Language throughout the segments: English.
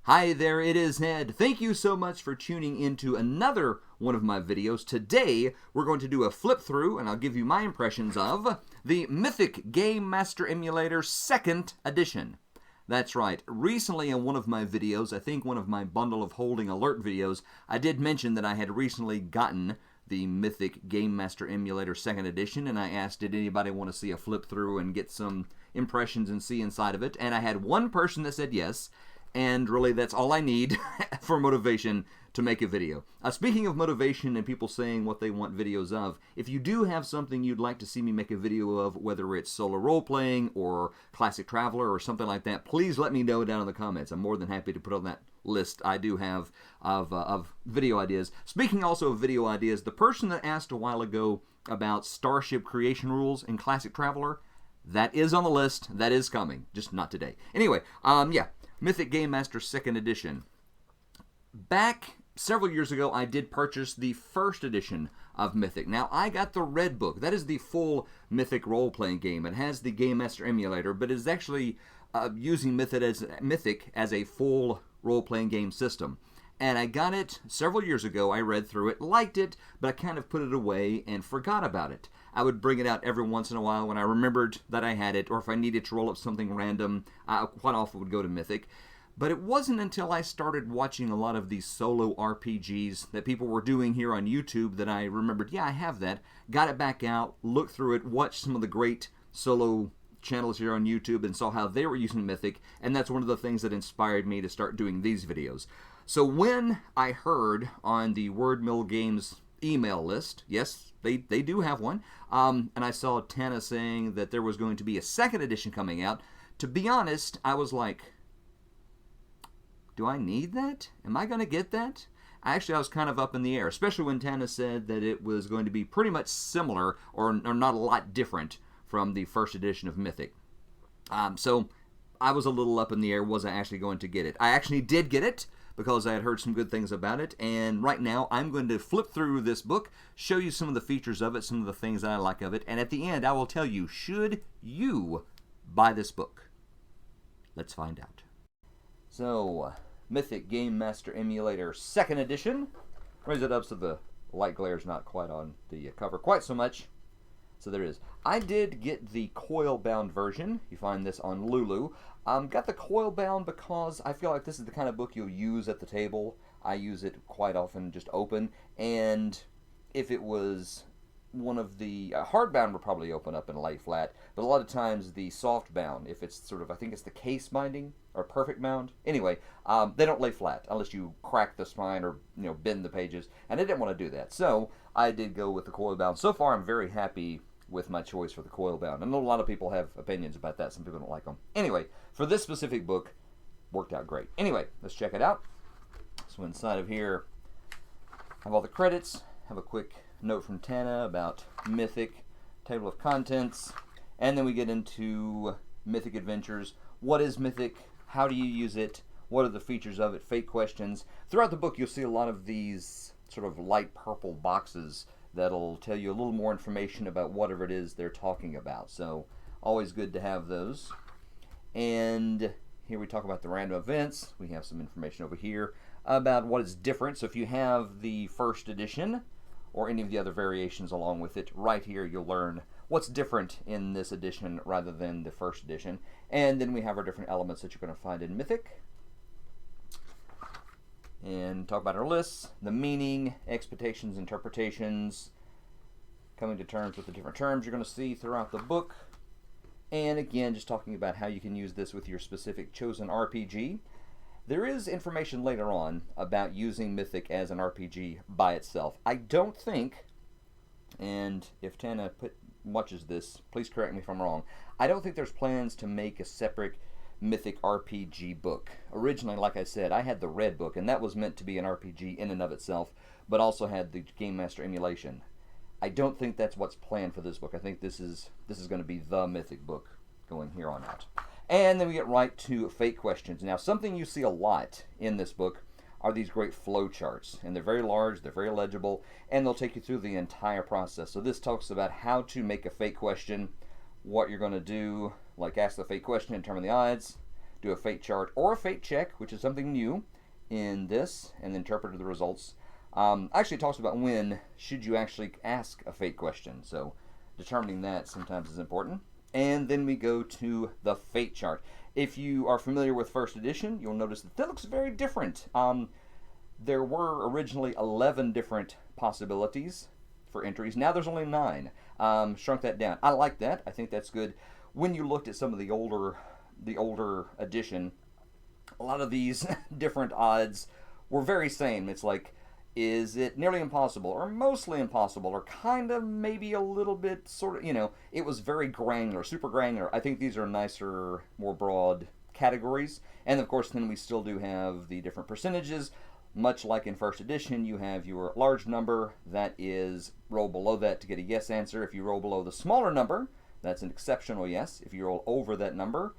Hi there, it is Ned. Thank you so much for tuning into another one of my videos. Today, we're going to do a flip through, and I'll give you my impressions of the Mythic Game Master Emulator 2nd Edition. That's right. Recently in one of my videos, I think one of my bundle of holding alert videos, I did mention that I had recently gotten the Mythic Game Master Emulator 2nd Edition, and I asked, did anybody want to see a flip through and get some impressions and see inside of it? And I had one person that said yes. And really, that's all I need for motivation to make a video. Speaking of motivation and people saying what they want videos of, if you do have something you'd like to see me make a video of, whether it's solo role-playing or Classic Traveler or something like that, please let me know down in the comments. I'm more than happy to put on that list I do have of video ideas. Speaking also of video ideas, the person that asked a while ago about Starship creation rules in Classic Traveler, that is on the list. That is coming, just not today. Anyway, yeah. Mythic Game Master 2nd Edition. Back several years ago, I did purchase the 1st edition of Mythic. Now, I got the red book. That is the full Mythic role-playing game. It has the Game Master Emulator, but is actually using Mythic as a full role-playing game system. And I got it several years ago. I read through it, liked it, but I kind of put it away and forgot about it. I would bring it out every once in a while when I remembered that I had it, or if I needed to roll up something random, I quite often would go to Mythic. But it wasn't until I started watching a lot of these solo RPGs that people were doing here on YouTube that I remembered, yeah, I have that, got it back out, looked through it, watched some of the great solo channels here on YouTube and saw how they were using Mythic, and that's one of the things that inspired me to start doing these videos. So when I heard on the Word Mill Games email list, yes, they do have one, and I saw Tana saying that there was going to be a 2nd edition coming out, to be honest, I was like, do I need that? Am I going to get that? Actually, I was kind of up in the air, especially when Tana said that it was going to be pretty much similar or not a lot different from the 1st edition of Mythic. So I was a little up in the air. Was I actually going to get it? I actually did get it because I had heard some good things about it. And right now, I'm going to flip through this book, show you some of the features of it, some of the things that I like of it. And at the end, I will tell you, should you buy this book? Let's find out. So, Mythic Game Master Emulator 2nd Edition. Raise it up so the light glare is not quite on the cover quite so much. So there it is. I did get the coil-bound version. You find this on Lulu. Got the coil-bound because I feel like this is the kind of book you'll use at the table. I use it quite often just open. And if it was one of the hardbound would probably open up and lay flat. But a lot of times the soft-bound, if it's sort of, I think it's the case binding or perfect bound. Anyway, they don't lay flat unless you crack the spine or bend the pages. And I didn't want to do that. So I did go with the coil-bound. So far, I'm very happy with my choice for the coil-bound. I know a lot of people have opinions about that. Some people don't like them. Anyway, for this specific book, worked out great. Anyway, let's check it out. So inside of here, have all the credits, have a quick note from Tana about Mythic, table of contents, and then we get into Mythic Adventures. What is Mythic? How do you use it? What are the features of it? Fate questions. Throughout the book, you'll see a lot of these sort of light purple boxes that'll tell you a little more information about whatever it is they're talking about. So, always good to have those. And here we talk about the random events. We have some information over here about what is different. So if you have the 1st edition or any of the other variations along with it, right here you'll learn what's different in this edition rather than the 1st edition. And then we have our different elements that you're going to find in Mythic. And talk about our lists, the meaning, expectations, interpretations, coming to terms with the different terms you're going to see throughout the book. And again, just talking about how you can use this with your specific chosen RPG. There is information later on about using Mythic as an RPG by itself. I don't think, and if Tana watches this, please correct me if I'm wrong, I don't think there's plans to make a separate Mythic RPG book. Originally, like I said, I had the red book, and that was meant to be an RPG in and of itself, but also had the Game Master emulation. I don't think that's what's planned for this book. I think this is going to be the Mythic book going here on out. And then we get right to fate questions. Now, something you see a lot in this book are these great flow charts, and they're very large, they're very legible, and they'll take you through the entire process. So this talks about how to make a fate question, what you're going to do, like ask the fate question and determine the odds, do a fate chart or a fate check, which is something new in this, and interpret the results. Actually, it talks about when should you actually ask a fate question, so determining that sometimes is important. And then we go to the fate chart. If you are familiar with first edition, you'll notice that looks very different. There were originally 11 different possibilities for entries. Now there's only 9. Shrunk that down. I like that. I think that's good. When you looked at some of the older edition, a lot of these different odds were very same. It's like, is it nearly impossible, or mostly impossible, or kind of maybe a little bit sort of, it was very granular, super granular. I think these are nicer, more broad categories. And of course, then we still do have the different percentages. Much like in first edition, you have your large number, that is roll below that to get a yes answer. If you roll below the smaller number, that's an exceptional yes. If you roll over that number,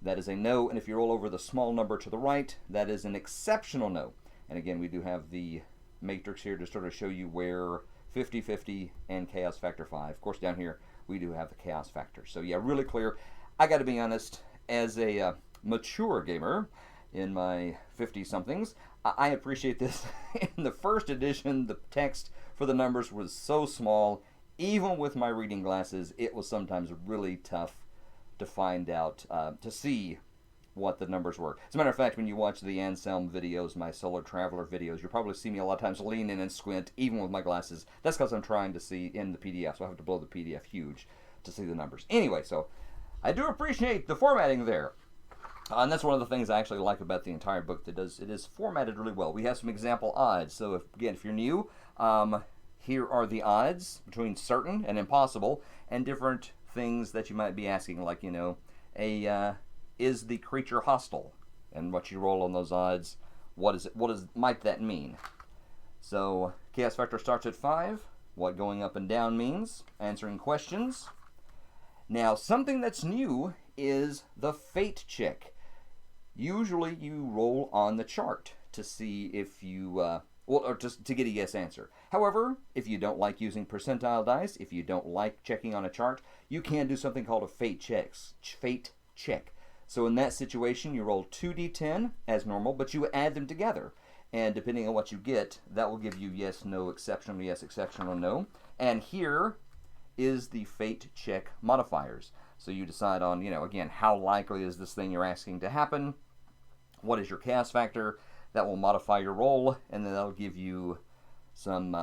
that is a no. And if you roll over the small number to the right, that is an exceptional no. And again, we do have the matrix here to sort of show you where 50-50 and chaos factor 5. Of course, down here, we do have the chaos factor. So yeah, really clear. I got to be honest, as a mature gamer in my 50-somethings, I appreciate this. In the first edition, the text for the numbers was so small. Even with my reading glasses, it was sometimes really tough to find out, to see what the numbers were. As a matter of fact, when you watch the Anselm videos, my Solar Traveler videos, you'll probably see me a lot of times lean in and squint, even with my glasses. That's because I'm trying to see in the PDF, so I have to blow the PDF huge to see the numbers. Anyway, so I do appreciate the formatting there. And that's one of the things I actually like about the entire book. It is formatted really well. We have some example odds. So if you're new, here are the odds between certain and impossible, and different things that you might be asking, like, is the creature hostile? And what you roll on those odds, might that mean? So chaos factor starts at 5. What going up and down means, answering questions. Now, something that's new is the fate check. Usually you roll on the chart to see if you, or just to get a yes answer. However, if you don't like using percentile dice, if you don't like checking on a chart, you can do something called a fate check. So in that situation, you roll 2d10 as normal, but you add them together. And depending on what you get, that will give you yes, no, exceptional, yes, exceptional, no. And here is the fate check modifiers. So you decide on, again, how likely is this thing you're asking to happen? What is your chaos factor? That will modify your roll, and then that'll give you some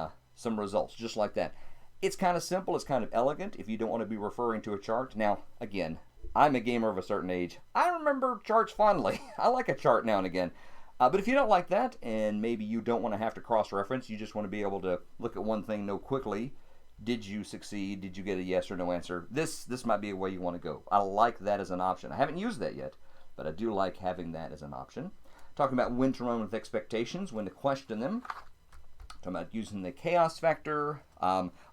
results, just like that. It's kind of simple. It's kind of elegant if you don't want to be referring to a chart. Now, again, I'm a gamer of a certain age. I remember charts fondly. I like a chart now and again. But if you don't like that, and maybe you don't want to have to cross-reference, you just want to be able to look at one thing, know quickly, did you succeed? Did you get a yes or no answer? This might be a way you want to go. I like that as an option. I haven't used that yet, but I do like having that as an option. Talking about when to run with expectations, when to question them. Talking about using the chaos factor.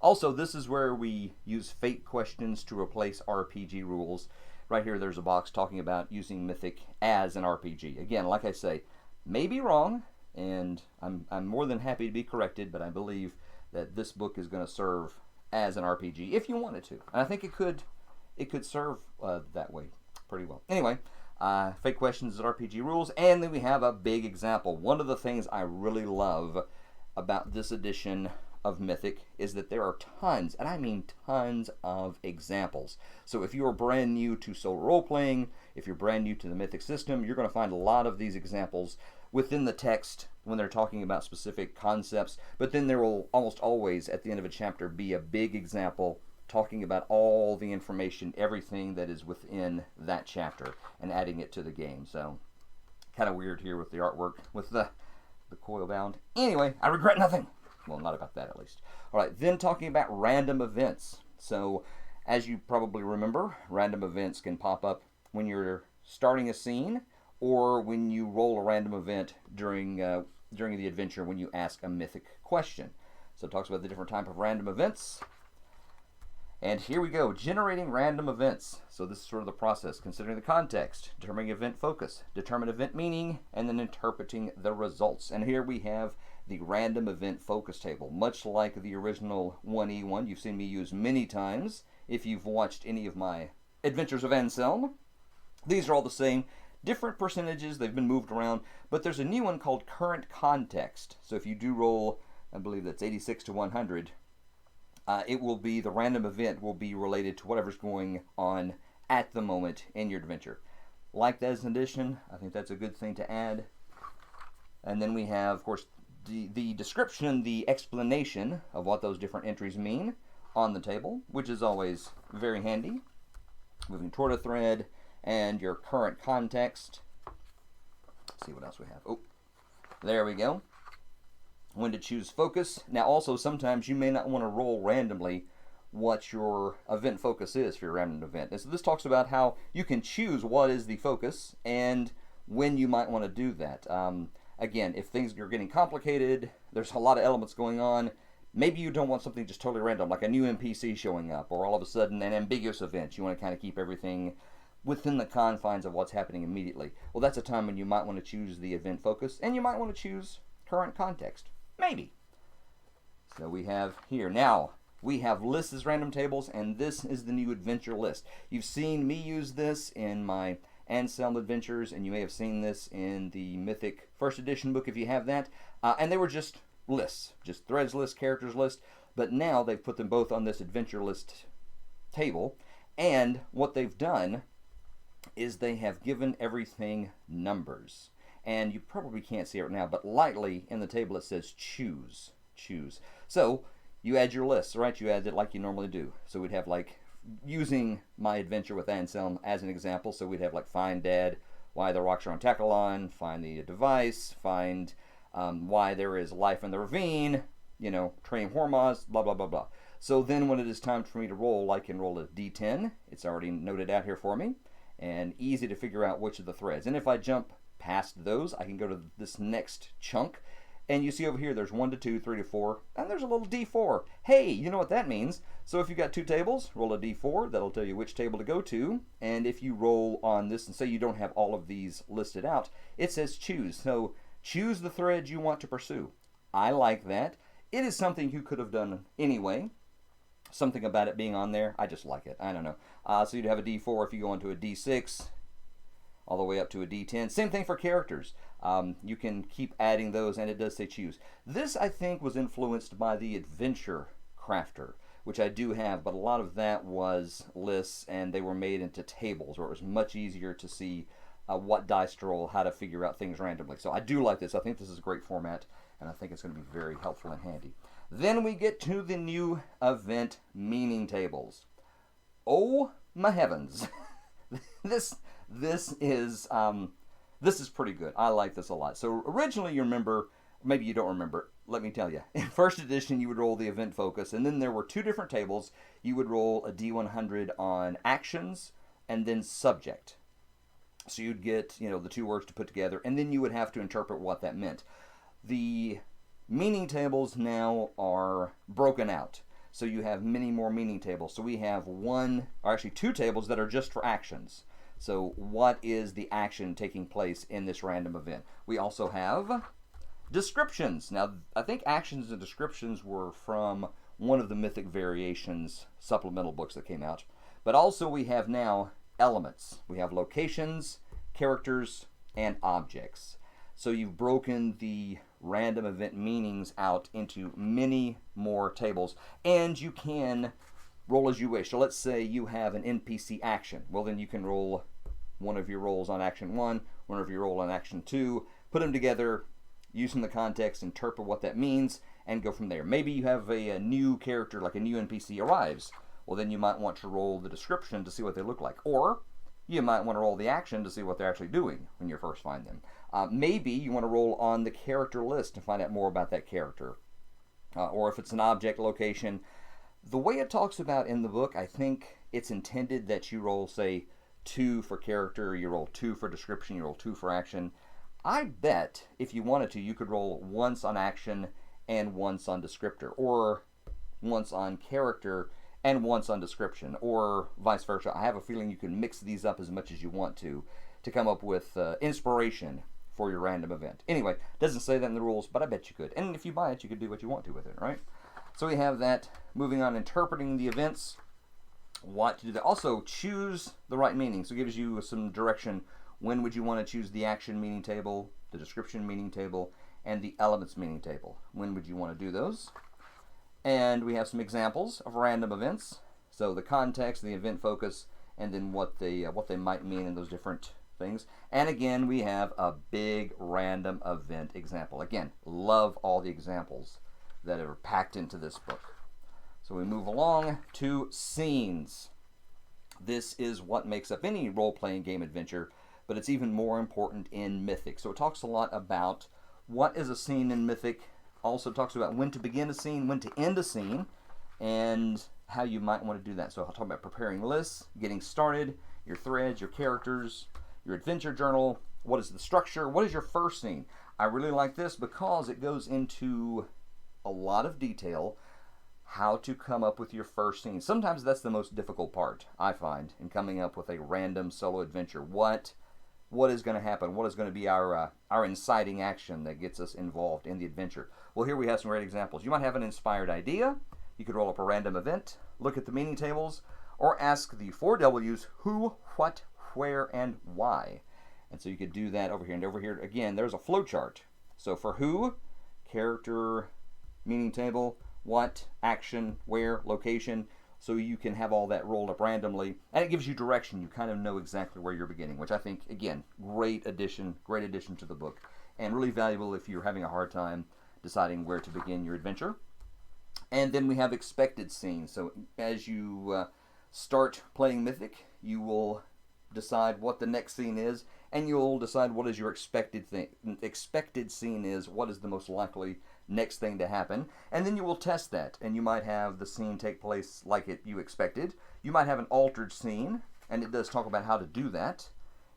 Also, this is where we use fate questions to replace RPG rules. Right here, there's a box talking about using Mythic as an RPG. Again, like I say, may be wrong, and I'm more than happy to be corrected, but I believe that this book is going to serve as an RPG if you wanted to. And I think it could serve that way pretty well. Anyway, fate questions as RPG rules, and then we have a big example. One of the things I really love about this edition of Mythic is that there are tons, and I mean tons, of examples. So if you are brand new to solo role-playing, if you're brand new to the Mythic system, you're going to find a lot of these examples within the text when they're talking about specific concepts. But then there will almost always, at the end of a chapter, be a big example talking about all the information, everything that is within that chapter, and adding it to the game. So, kind of weird here with the artwork, with the coil bound. Anyway, I regret nothing. Well, not about that, at least. All right, then talking about random events. So, as you probably remember, random events can pop up when you're starting a scene, or when you roll a random event during the adventure when you ask a mythic question. So it talks about the different type of random events. And here we go, generating random events. So this is sort of the process, considering the context, determining event focus, determine event meaning, and then interpreting the results. And here we have the random event focus table, much like the original 1E1 you've seen me use many times. If you've watched any of my Adventures of Anselm, these are all the same. different percentages. They've been moved around, but there's a new one called current context. So if you do roll, I believe that's 86 to 100, it will be, the random event will be related to whatever's going on at the moment in your adventure. Like that as an addition, I think that's a good thing to add. And then we have, of course, the description, the explanation of what those different entries mean on the table, which is always very handy. Moving toward a thread, and your current context. Let's see what else we have. Oh, there we go. When to choose focus. Now also, sometimes you may not want to roll randomly what your event focus is for your random event. And so this talks about how you can choose what is the focus and when you might want to do that. Again, if things are getting complicated, there's a lot of elements going on, maybe you don't want something just totally random, like a new NPC showing up, or all of a sudden an ambiguous event. You want to kind of keep everything within the confines of what's happening immediately. Well, that's a time when you might want to choose the event focus, and you might want to choose current context. Maybe. So we have here, now, we have lists as random tables, and this is the new adventure list. You've seen me use this in my Anselm Adventures, and you may have seen this in the Mythic First Edition book if you have that. And they were just lists, just threads list, characters list, but now they've put them both on this adventure list table, and what they've done is they have given everything numbers. And you probably can't see it right now, but lightly in the table it says choose. Choose. So you add your lists, right? You add it like you normally do. So we'd have, like, using my adventure with Anselm as an example, so we'd have like find Dad, why the rocks are on Takalon, find the device, find why there is life in the ravine, you know, training Hormaz, blah, blah, blah, blah. So then when it is time for me to roll, I can roll a D10. It's already noted out here for me, and easy to figure out which of the threads. And if I jump past those, I can go to this next chunk, and you see over here there's 1 to 2, 3 to 4, and there's a little D4. Hey, you know what that means. So if you've got 2 tables, roll a D4. That'll tell you which table to go to. And if you roll on this and say you don't have all of these listed out, it says choose. So choose the thread you want to pursue. I like that. It is something you could have done anyway. Something about it being on there, I just like it. I don't know. So you'd have a D4 if you go into a D6, all the way up to a D10. Same thing for characters. You can keep adding those, and it does say choose. This, I think, was influenced by the Adventure Crafter, which I do have, but a lot of that was lists, and they were made into tables, where it was much easier to see what dice to roll, how to figure out things randomly. So I do like this. I think this is a great format, and I think it's going to be very helpful and handy. Then we get to the new event meaning tables. Oh my heavens. This is pretty good. I like this a lot. So originally, you remember, maybe you don't remember, let me tell you. In first edition, you would roll the event focus, and then there were 2 different tables. You would roll a D100 on actions and then subject. So you'd get, you know, the 2 words to put together, and then you would have to interpret what that meant. The meaning tables now are broken out. So you have many more meaning tables. So we have 2 tables that are just for actions. So what is the action taking place in this random event? We also have descriptions. Now, I think actions and descriptions were from one of the Mythic Variations supplemental books that came out. But also we have now elements. We have locations, characters, and objects. So you've broken the random event meanings out into many more tables, and you can roll as you wish. So let's say you have an NPC action. Well, then you can roll one of your rolls on action 1, one of your roll on action 2, put them together, using the context, interpret what that means, and go from there. Maybe you have a new character, like a new NPC arrives. Well, then you might want to roll the description to see what they look like. Or you might want to roll the action to see what they're actually doing when you first find them. Maybe you want to roll on the character list to find out more about that character. Or if it's an object location. The way it talks about in the book, I think it's intended that you roll, say, 2 for character, you roll 2 for description, you roll 2 for action. I bet, if you wanted to, you could roll once on action and once on descriptor, or once on character and once on description, or vice versa. I have a feeling you can mix these up as much as you want to come up with inspiration for your random event. Anyway, doesn't say that in the rules, but I bet you could. And if you buy it, you could do what you want to with it, right? So we have that. Moving on, interpreting the events. What to do that. Also, choose the right meaning. So it gives you some direction When would you want to choose the action meaning table, the description meaning table, and the elements meaning table? When would you want to do those? And we have some examples of random events. So the context, the event focus, and then what they might mean in those different things. And again, we have a big random event example. Again, love all the examples that are packed into this book. So we move along to scenes. This is what makes up any role-playing game adventure, but it's even more important in Mythic. So it talks a lot about what is a scene in Mythic. Also talks about when to begin a scene, when to end a scene, and how you might want to do that. So I'll talk about preparing lists, getting started, your threads, your characters, your adventure journal, what is the structure, what is your first scene. I really like this because it goes into a lot of detail how to come up with your first scene. Sometimes that's the most difficult part, I find, in coming up with a random solo adventure. What is going to happen? What is going to be our inciting action that gets us involved in the adventure? Well, here we have some great examples. You might have an inspired idea. You could roll up a random event, look at the meaning tables, or ask the 4 W's: who, what, where, and why. And so you could do that over here. And over here, again, there's a flow chart. So for who, character, meaning table; what, action; where, location. So you can have all that rolled up randomly, and it gives you direction. You kind of know exactly where you're beginning, which I think, again, great addition to the book, and really valuable if you're having a hard time deciding where to begin your adventure. And then we have expected scenes. So as you start playing Mythic, you will decide what the next scene is, and you'll decide what is your expected scene is, what is the most likely next thing to happen, and then you will test that. And you might have the scene take place like you expected. You might have an altered scene, and it does talk about how to do that,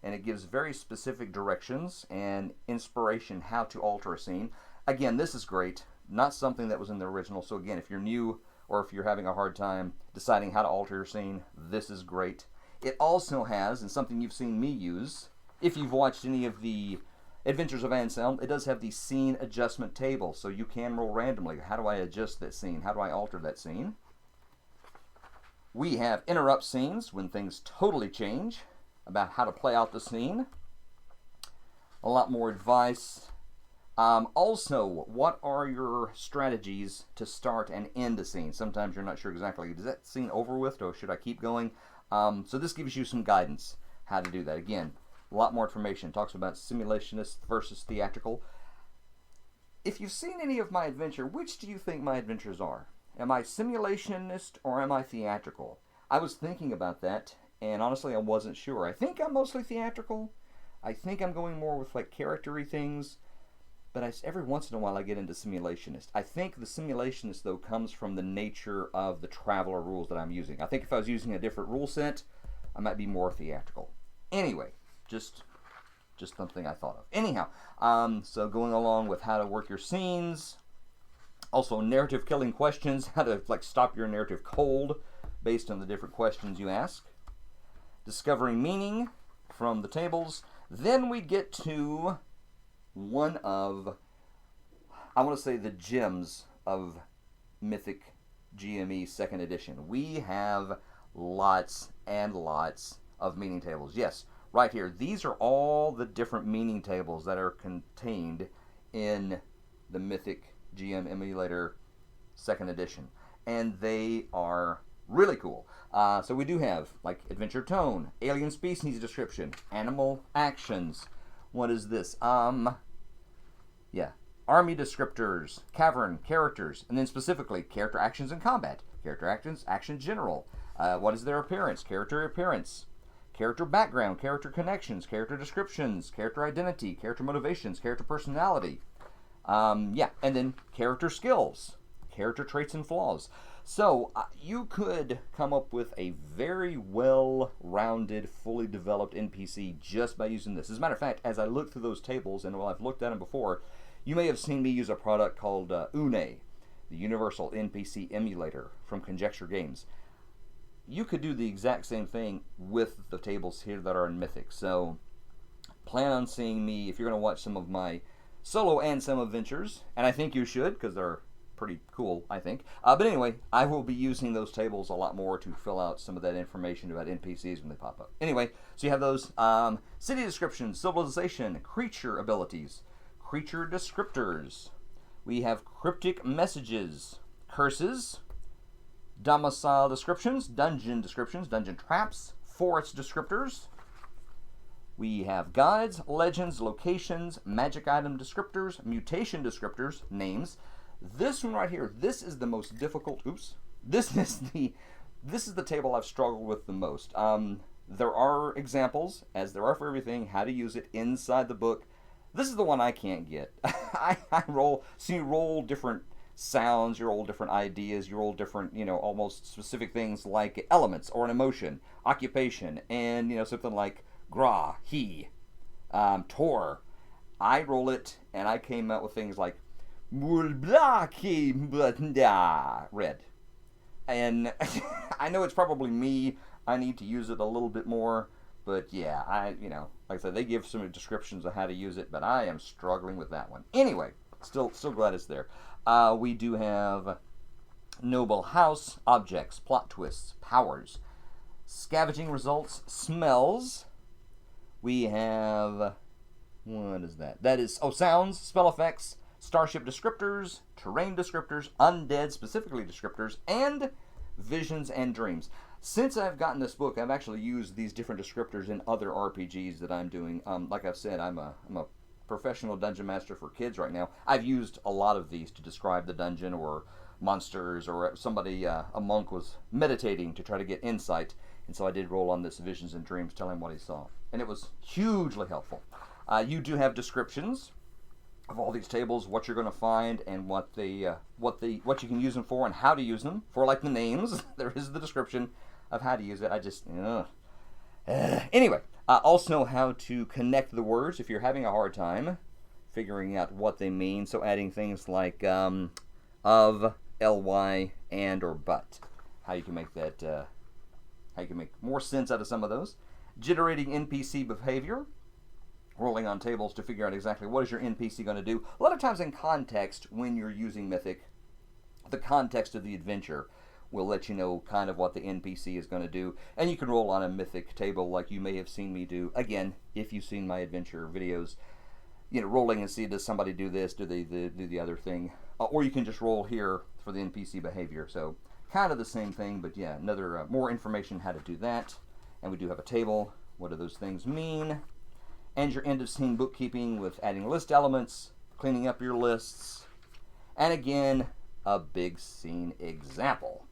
and it gives very specific directions and inspiration how to alter a scene. Again, this is great. Not something that was in the original. So again, if you're new or if you're having a hard time deciding how to alter your scene, this is great. It also has, and something you've seen me use, if you've watched any of the Adventures of Anselm, it does have the scene adjustment table. So you can roll randomly. How do I adjust that scene? How do I alter that scene? We have interrupt scenes, when things totally change, about how to play out the scene. A lot more advice. Also, what are your strategies to start and end a scene? Sometimes you're not sure exactly, is that scene over with, or should I keep going? So this gives you some guidance how to do that. Again, a lot more information. It talks about simulationist versus theatrical. If you've seen any of my adventure, which do you think my adventures are? Am I simulationist or am I theatrical? I was thinking about that, and honestly I wasn't sure. I think I'm mostly theatrical. I think I'm going more with like character-y things. But every once in a while I get into simulationist. I think the simulationist, though, comes from the nature of the Traveler rules that I'm using. I think if I was using a different rule set, I might be more theatrical. Anyway, just something I thought of. Anyhow, so going along with how to work your scenes. Also, narrative killing questions, how to stop your narrative cold based on the different questions you ask. Discovering meaning from the tables. Then we get to one of, I want to say, the gems of Mythic GME 2nd edition. We have lots and lots of meaning tables. Yes, right here. These are all the different meaning tables that are contained in the Mythic GM Emulator 2nd edition. And they are really cool. So we do have, adventure tone, alien species description, animal actions. What is this? Army descriptors, cavern, characters, and then specifically character actions in combat, character actions, action general. What is their appearance? Character appearance. Character background, character connections, character descriptions, character identity, character motivations, character personality. And then character skills, character traits and flaws. So you could come up with a very well-rounded, fully developed NPC just by using this. As a matter of fact, as I look through those tables, and while I've looked at them before, you may have seen me use a product called UNE, the Universal NPC Emulator from Conjecture Games. You could do the exact same thing with the tables here that are in Mythic. So plan on seeing me, if you're going to watch some of my solo and some adventures, and I think you should because they're pretty cool, I think. But anyway, I will be using those tables a lot more to fill out some of that information about NPCs when they pop up. Anyway, so you have those city descriptions, civilization, creature abilities, creature descriptors. We have cryptic messages, curses, domicile descriptions, dungeon traps, forest descriptors. We have guides, legends, locations, magic item descriptors, mutation descriptors, names. This one right here, this is the most difficult. Oops. This is the table I've struggled with the most. There are examples, as there are for everything, how to use it inside the book. This is the one I can't get. You roll different sounds, you roll different ideas, you roll different, almost specific things like elements or an emotion, occupation, and, something like gra, he, tor. I roll it, and I came out with things like red. And I know it's probably me. I need to use it a little bit more. But yeah, like I said, they give some descriptions of how to use it, but I am struggling with that one. Anyway, still glad it's there. We do have noble house, objects, plot twists, powers, scavenging results, smells. We have, what is that? That is, sounds, spell effects, starship descriptors, terrain descriptors, undead specifically descriptors, and visions and dreams. Since I've gotten this book, I've actually used these different descriptors in other RPGs that I'm doing. Like I've said, I'm a professional dungeon master for kids right now. I've used a lot of these to describe the dungeon or monsters, or somebody, a monk was meditating to try to get insight, and so I did roll on this visions and dreams, tell him what he saw, and it was hugely helpful. You do have descriptions of all these tables, what you're going to find, and what you can use them for, and how to use them. For like the names, there is the description of how to use it. I just anyway. Also, how to connect the words if you're having a hard time figuring out what they mean. So adding things like of, ly, and, or but. How you can make that. How you can make more sense out of some of those. Generating NPC behavior. Rolling on tables to figure out exactly what is your NPC going to do. A lot of times in context, when you're using Mythic, the context of the adventure will let you know kind of what the NPC is going to do. And you can roll on a Mythic table like you may have seen me do. Again, if you've seen my adventure videos, rolling and see, does somebody do this, do they do the other thing? Or you can just roll here for the NPC behavior. So kind of the same thing, but yeah, another more information how to do that. And we do have a table. What do those things mean? And your end of scene bookkeeping with adding list elements, cleaning up your lists, and again, a big scene example,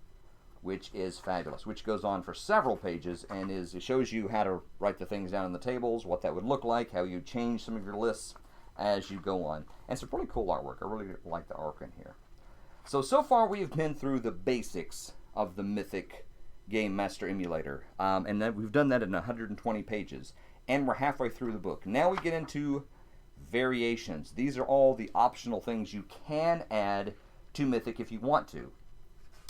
which is fabulous, which goes on for several pages and it shows you how to write the things down on the tables, what that would look like, how you change some of your lists as you go on. And it's a pretty cool artwork. I really like the artwork in here. So far we've been through the basics of the Mythic Game Master Emulator, and then we've done that in 120 pages. And we're halfway through the book. Now we get into variations. These are all the optional things you can add to Mythic if you want to.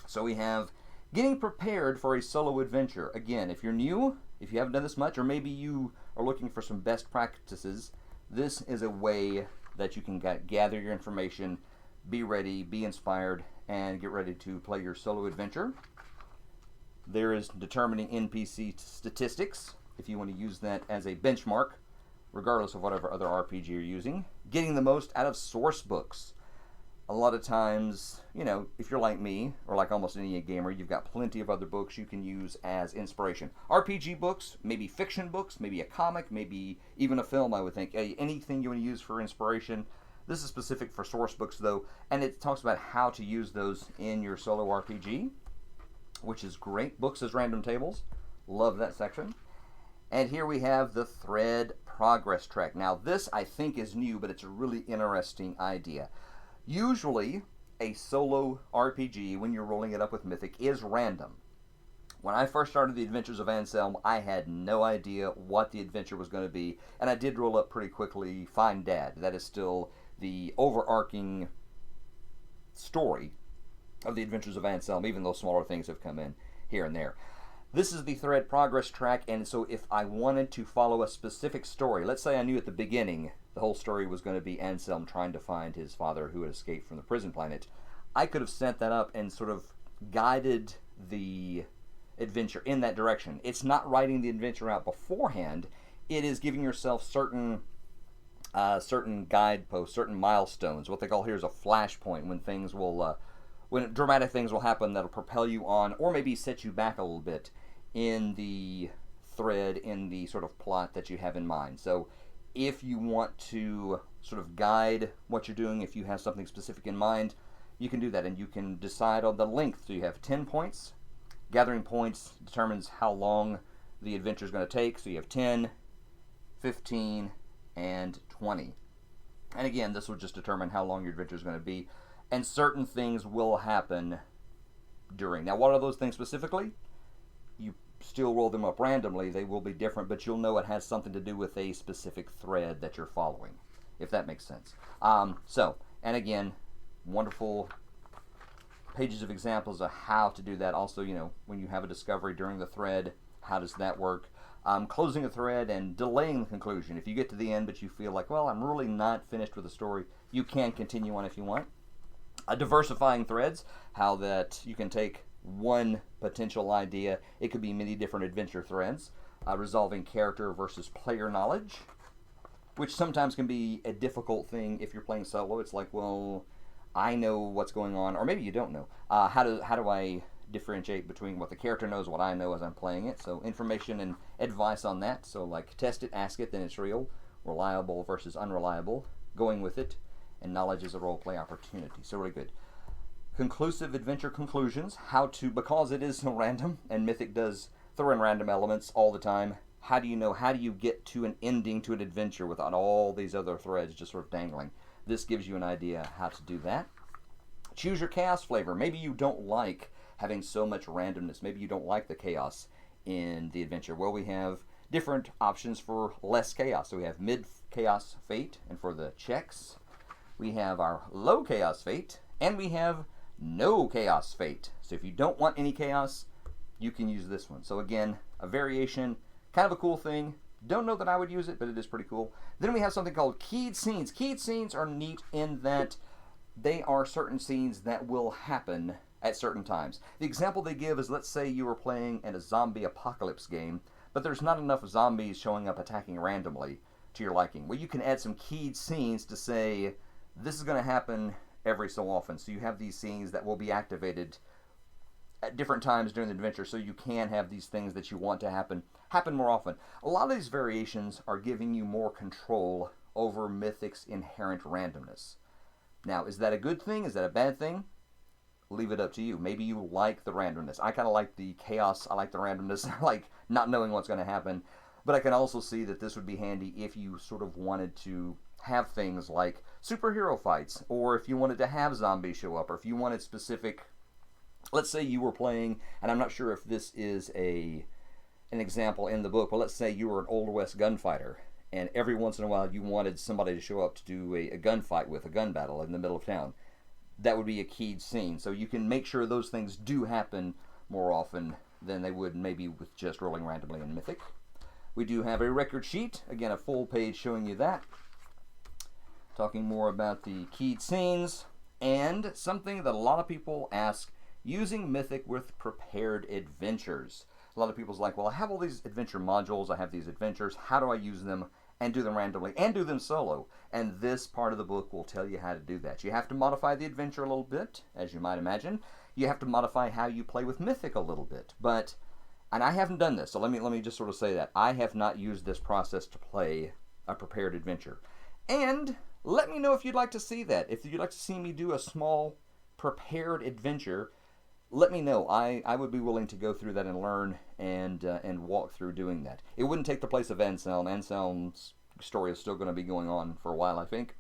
So we have getting prepared for a solo adventure. Again, if you're new, if you haven't done this much, or maybe you are looking for some best practices, this is a way that you can gather your information, be ready, be inspired, and get ready to play your solo adventure. There is determining NPC statistics, if you want to use that as a benchmark, regardless of whatever other RPG you're using. Getting the most out of source books. A lot of times, if you're like me, or like almost any gamer, you've got plenty of other books you can use as inspiration. RPG books, maybe fiction books, maybe a comic, maybe even a film, I would think. Anything you want to use for inspiration. This is specific for source books, though, and it talks about how to use those in your solo RPG, which is great. Books as random tables. Love that section. And here we have the thread progress track. Now this I think is new, but it's a really interesting idea. Usually a solo RPG, when you're rolling it up with Mythic, is random. When I first started the Adventures of Anselm, I had no idea what the adventure was going to be, and I did roll up pretty quickly Find Dad. That is still the overarching story of the Adventures of Anselm, even though smaller things have come in here and there. This is the thread progress track, and so if I wanted to follow a specific story, let's say I knew at the beginning the whole story was going to be Anselm trying to find his father who had escaped from the prison planet, I could have set that up and sort of guided the adventure in that direction. It's not writing the adventure out beforehand. It is giving yourself certain guideposts, certain milestones. What they call here is a flashpoint, when things will, when dramatic things will happen that'll propel you on, or maybe set you back a little bit in the thread, in the sort of plot that you have in mind. So if you want to sort of guide what you're doing, if you have something specific in mind, you can do that, and you can decide on the length. So you have 10 points. Gathering points determines how long the adventure is going to take. So you have 10, 15, and 20. And again, this will just determine how long your adventure is going to be. And certain things will happen during. Now, what are those things specifically? You still roll them up randomly. They will be different, but you'll know it has something to do with a specific thread that you're following, if that makes sense. And again, wonderful pages of examples of how to do that. Also, when you have a discovery during the thread, how does that work? Closing a thread and delaying the conclusion. If you get to the end but you feel like, well, I'm really not finished with the story, you can continue on if you want. Diversifying threads, how that you can take one potential idea, it could be many different adventure threads. Resolving character versus player knowledge, which sometimes can be a difficult thing if you're playing solo. It's like, well, I know what's going on, or maybe you don't know. How do I differentiate between what the character knows, what I know as I'm playing it? So information and advice on that. So like, test it, ask it, then it's real. Reliable versus unreliable. Going with it. And knowledge is a role play opportunity. So really good. Conclusive adventure conclusions. Because it is so random, and Mythic does throw in random elements all the time. How do you get to an ending to an adventure without all these other threads just sort of dangling? This gives you an idea how to do that. Choose your chaos flavor. Maybe you don't like having so much randomness. Maybe you don't like the chaos in the adventure. Well, we have different options for less chaos. So we have mid-chaos fate, and for the checks, we have our low chaos fate, and we have no chaos fate. So if you don't want any chaos, you can use this one. So again, a variation, kind of a cool thing. Don't know that I would use it, but it is pretty cool. Then we have something called keyed scenes. Keyed scenes are neat in that they are certain scenes that will happen at certain times. The example they give is, let's say you were playing in a zombie apocalypse game, but there's not enough zombies showing up attacking randomly to your liking. Well, you can add some keyed scenes to say, this is going to happen every so often. So you have these scenes that will be activated at different times during the adventure, so you can have these things that you want to happen more often. A lot of these variations are giving you more control over Mythic's inherent randomness. Now, is that a good thing? Is that a bad thing? Leave it up to you. Maybe you like the randomness. I kind of like the chaos. I like the randomness. I like not knowing what's going to happen. But I can also see that this would be handy if you sort of wanted to have things like superhero fights, or if you wanted to have zombies show up, or if you wanted specific... Let's say you were playing, and I'm not sure if this is an example in the book, but let's say you were an Old West gunfighter, and every once in a while you wanted somebody to show up to do a gunfight with, a gun battle in the middle of town. That would be a keyed scene. So you can make sure those things do happen more often than they would maybe with just rolling randomly in Mythic. We do have a record sheet, again a full page showing you that. Talking more about the keyed scenes, and something that a lot of people ask, using Mythic with prepared adventures. A lot of people's like, well, I have all these adventure modules, I have these adventures, how do I use them and do them randomly and do them solo? And this part of the book will tell you how to do that. You have to modify the adventure a little bit, as you might imagine. You have to modify how you play with Mythic a little bit. And I haven't done this, so let me just sort of say that. I have not used this process to play a prepared adventure. And let me know if you'd like to see that. If you'd like to see me do a small prepared adventure, let me know. I would be willing to go through that and learn and walk through doing that. It wouldn't take the place of Anselm. Anselm's story is still going to be going on for a while, I think.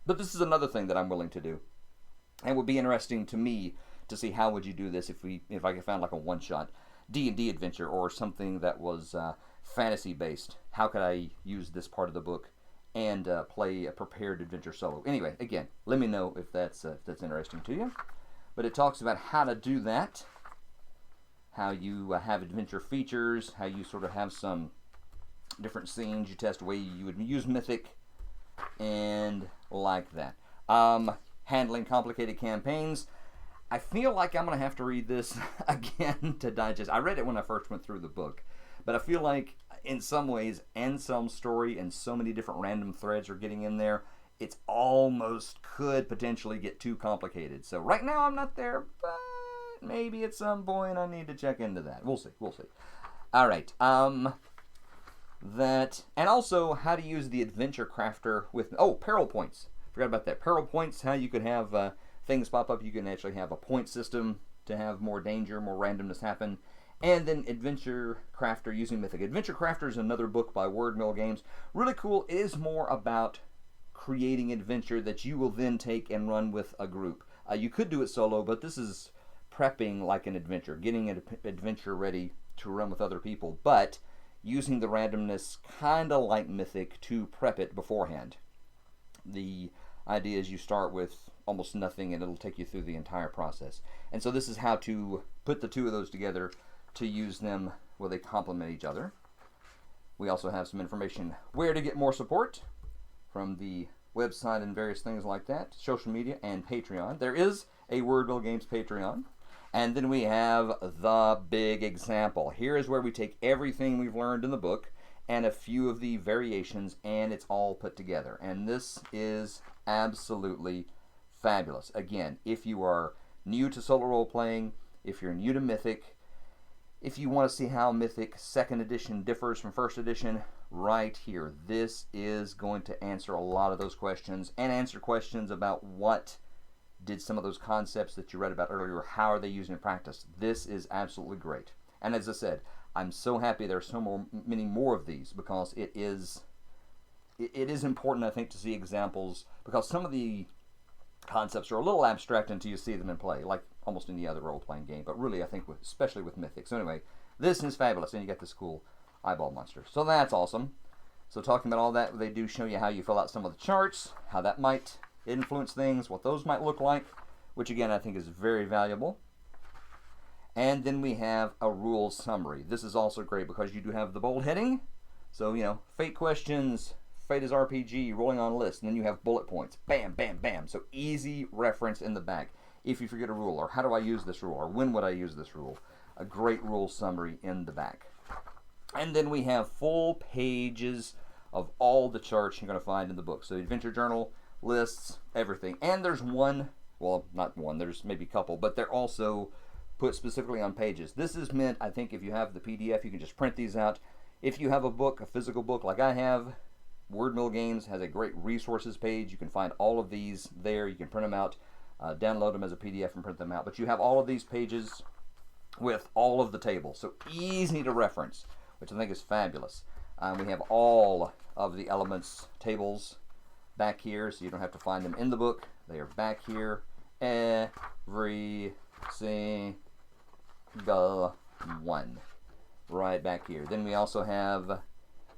But this is another thing that I'm willing to do. And it would be interesting to me to see how would you do this if I found like a one-shot D&D adventure or something that was fantasy-based. How could I use this part of the book and play a prepared adventure solo? Anyway, again, let me know if that's interesting to you. But it talks about how to do that, how you have adventure features, how you sort of have some different scenes, you test the way you would use Mythic, and like that. Handling complicated campaigns. I feel like I'm going to have to read this again to digest. I read it when I first went through the book, but I feel like in some ways Anselm's story and so many different random threads are getting in there, it's almost could potentially get too complicated. So right now I'm not there, but maybe at some point I need to check into that. We'll see. All right. That, and also how to use the adventure crafter with, peril points. Forgot about that. Peril points, how you could have things pop up. You can actually have a point system to have more danger, more randomness happen. And then Adventure Crafter using Mythic. Adventure Crafter is another book by Wordmill Games. Really cool. It is more about creating adventure that you will then take and run with a group. You could do it solo, but this is prepping like an adventure, getting an adventure ready to run with other people, but using the randomness kind of like Mythic to prep it beforehand. The idea is you start with almost nothing and it'll take you through the entire process. And so this is how to put the two of those together to use them where they complement each other. We also have some information where to get more support from the website and various things like that, social media and Patreon. There is a Wordmill Games Patreon. And then we have the big example. Here is where we take everything we've learned in the book and a few of the variations, and it's all put together. And this is absolutely fabulous. Again, if you are new to solo role-playing, if you're new to Mythic, if you want to see how Mythic 2nd edition differs from 1st edition, right here. This is going to answer a lot of those questions and answer questions about what did some of those concepts that you read about earlier, how are they used in practice. This is absolutely great. And as I said, I'm so happy there are many more of these, because it is important, I think, to see examples, because some of the concepts are a little abstract until you see them in play, like almost any other role-playing game, but really I think especially with Mythic. So anyway, this is fabulous, and you get this cool eyeball monster. So that's awesome. So talking about all that, they do show you how you fill out some of the charts, how that might influence things, what those might look like, which again I think is very valuable. And then we have a rules summary. This is also great because you do have the bold heading. So, fate questions, fate is RPG, rolling on list, and then you have bullet points. Bam, bam, bam. So easy reference in the back. If you forget a rule, or how do I use this rule, or when would I use this rule? A great rule summary in the back. And then we have full pages of all the charts you're going to find in the book. So adventure journal, lists, everything. And there's one, well, not one, there's maybe a couple, but they're also put specifically on pages. This is meant, I think, if you have the PDF, you can just print these out. If you have a book, a physical book like I have, Wordmill Games has a great resources page. You can find all of these there. You can print them out, download them as a PDF and print them out. But you have all of these pages with all of the tables. So easy to reference, which I think is fabulous. We have all of the elements tables back here, so you don't have to find them in the book. They are back here. Every single one. Right back here. Then we also have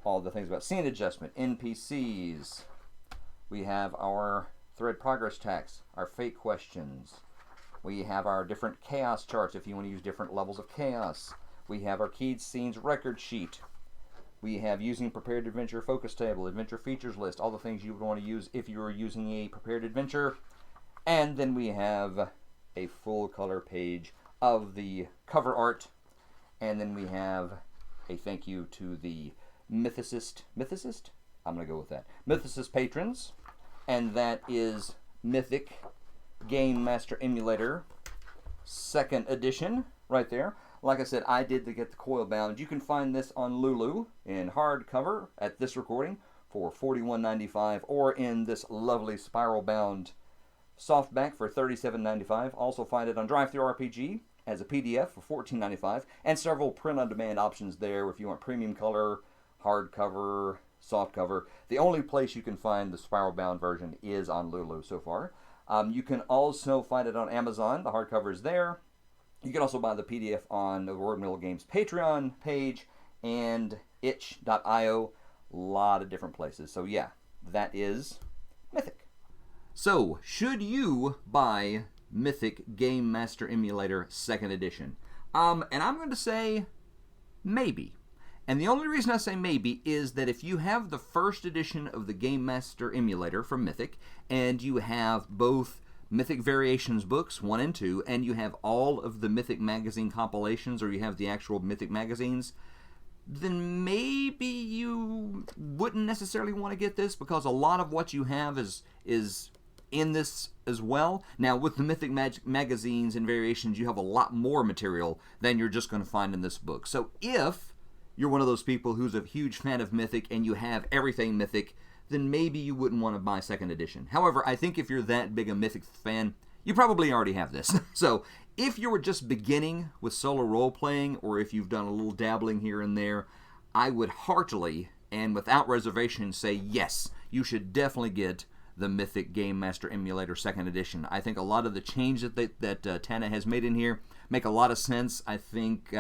all the things about scene adjustment, NPCs. We have our thread progress tax, our fate questions. We have our different chaos charts if you want to use different levels of chaos. We have our keyed scenes record sheet. We have using prepared adventure focus table, adventure features list, all the things you would want to use if you were using a prepared adventure. And then we have a full color page of the cover art. And then we have a thank you to the Mythicist? I'm going to go with that. Mythicist patrons. And that is Mythic Game Master Emulator 2nd edition right there. Like I said, I did get the coil bound. You can find this on Lulu in hardcover at this recording for $41.95, or in this lovely spiral bound softback for $37.95. Also find it on DriveThruRPG as a PDF for $14.95, and several print-on-demand options there if you want premium color, hardcover, softcover. The only place you can find the spiral bound version is on Lulu so far. You can also find it on Amazon. The hardcover is there. You can also buy the PDF on the Wordmill Games Patreon page and itch.io. A lot of different places. So yeah, that is Mythic. So, should you buy Mythic Game Master Emulator 2nd edition? And I'm going to say maybe. And the only reason I say maybe is that if you have the 1st edition of the Game Master Emulator from Mythic, and you have both Mythic Variations books 1 and 2, and you have all of the Mythic magazine compilations, or you have the actual Mythic magazines, then maybe you wouldn't necessarily want to get this, because a lot of what you have is in this as well. Now, with the Mythic magazines and variations, you have a lot more material than you're just going to find in this book. So if you're one of those people who's a huge fan of Mythic and you have everything Mythic, then maybe you wouldn't want to buy 2nd edition. However, I think if you're that big a Mythic fan, you probably already have this. So if you were just beginning with solo role-playing, or if you've done a little dabbling here and there, I would heartily and without reservation say yes, you should definitely get the Mythic Game Master Emulator 2nd edition. I think a lot of the changes that Tana has made in here make a lot of sense. I think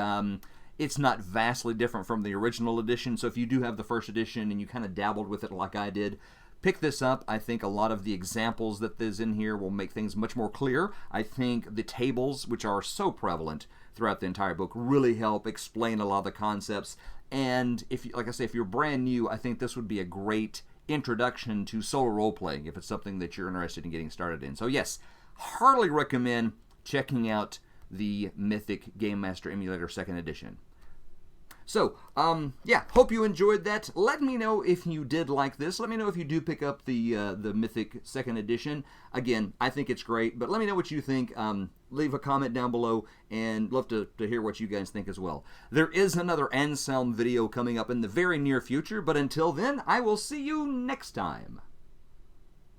it's not vastly different from the original edition, so if you do have the 1st edition and you kind of dabbled with it like I did, pick this up. I think a lot of the examples that is in here will make things much more clear. I think the tables, which are so prevalent throughout the entire book, really help explain a lot of the concepts. And if, like I say, if you're brand new, I think this would be a great introduction to solo role-playing if it's something that you're interested in getting started in. So yes, heartily recommend checking out the Mythic Game Master Emulator 2nd edition. So, yeah, hope you enjoyed that. Let me know if you did like this. Let me know if you do pick up the Mythic 2nd edition. Again, I think it's great, but let me know what you think. Leave a comment down below, and love to hear what you guys think as well. There is another Anselm video coming up in the very near future, but until then, I will see you next time.